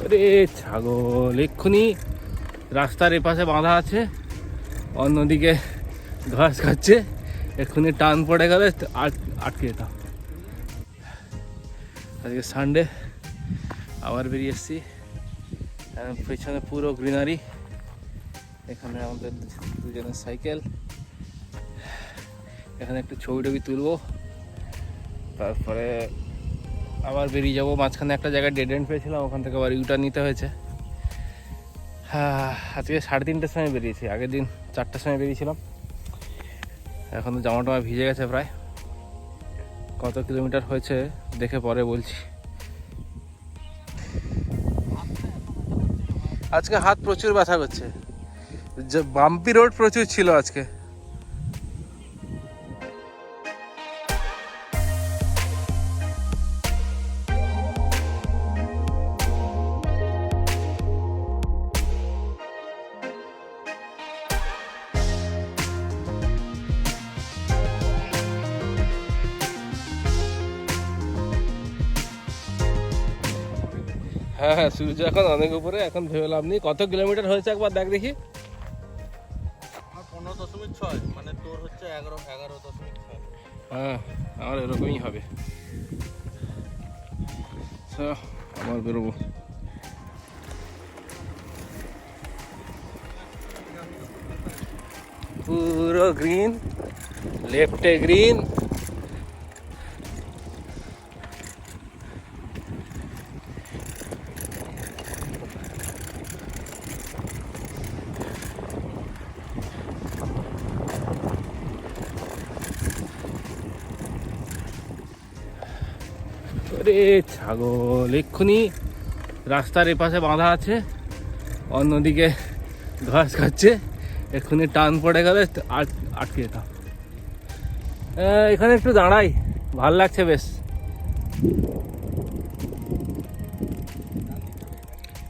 আরে ছাগল এক্ষুনি রাস্তার এপাশে বাঁধা আছে, অন্যদিকে ঘাস খাচ্ছে, এক্ষুনি টান পড়ে গেলে আটকে যেতাম। আজকে সানডে, আবার বেরিয়ে এসেছি। পেছনে পুরো গ্রিনারি, এখানে আমাদের দুজনের সাইকেল। এখানে একটু ছবি টবি তুলবো, তারপরে আবার বেরিয়ে যাবো। মাঝখানে একটা জায়গায় ডেড এন্ড পেয়েছিলাম, ওখান থেকে আবার ইউটার্ন নিতে হয়েছে। আজকে 3:30টার সময় বেরিয়েছি, আগের দিন 4টার সময় বেরিয়েছিলাম। এখন তো জামা টামা ভিজে গেছে প্রায়। কত কিলোমিটার হয়েছে দেখে পরে বলছি। আজকে হাত প্রচুর ব্যথা করছে, বাম্পি রোড প্রচুর ছিল আজকে। হ্যাঁ হ্যাঁ, সূর্য এখন অনেক উপরে, এখন ভেবে লাভ নেই। কত কিলোমিটার হয়েছে একবার দেখ দেখি। 15.6, মানে তোর হচ্ছে 11.6। হ্যাঁ, আমার এরকমই হবে। আমার বেরোবো। পুরো গ্রিন, লেফটে গ্রিন। আরে ছাগল এক্ষুনি রাস্তার এপাশে বাঁধা আছে, অন্যদিকে ঘাস খাচ্ছে, এক্ষুনি টান পড়ে গেলে আটকে যেতাম। এখানে একটু দাঁড়াই, ভাল লাগছে বেশ।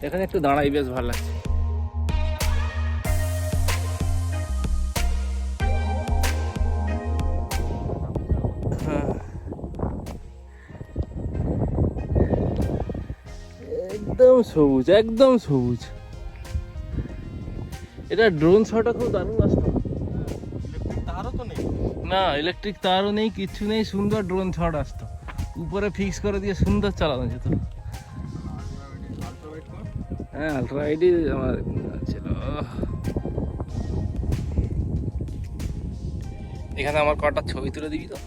এখানে একটু দাঁড়াই, বেশ ভাল লাগছে। একদম সবুজ, একদম সবুজ। এটা ড্রোন শটটা খুব দারুণ আসতো। তারও তো নেই, না ইলেকট্রিক তারও নেই, কিচ্ছু নেই, সুন্দর ড্রোন শট আসতো। উপরে ফিক্স করে দিয়ে সুন্দর চালানো যেত। হ্যাঁ, আলট্রাআইডি আমার ছিল। এখানে আমার কটা ছবি তুলে দিবি তো।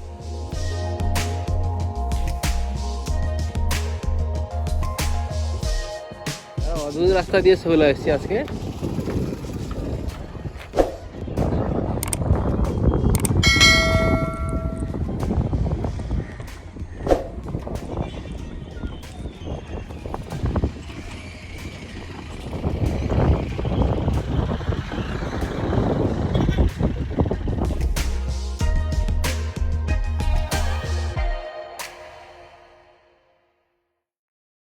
অদ্ভুত রাস্তা দিয়ে চলে এসেছি আজকে।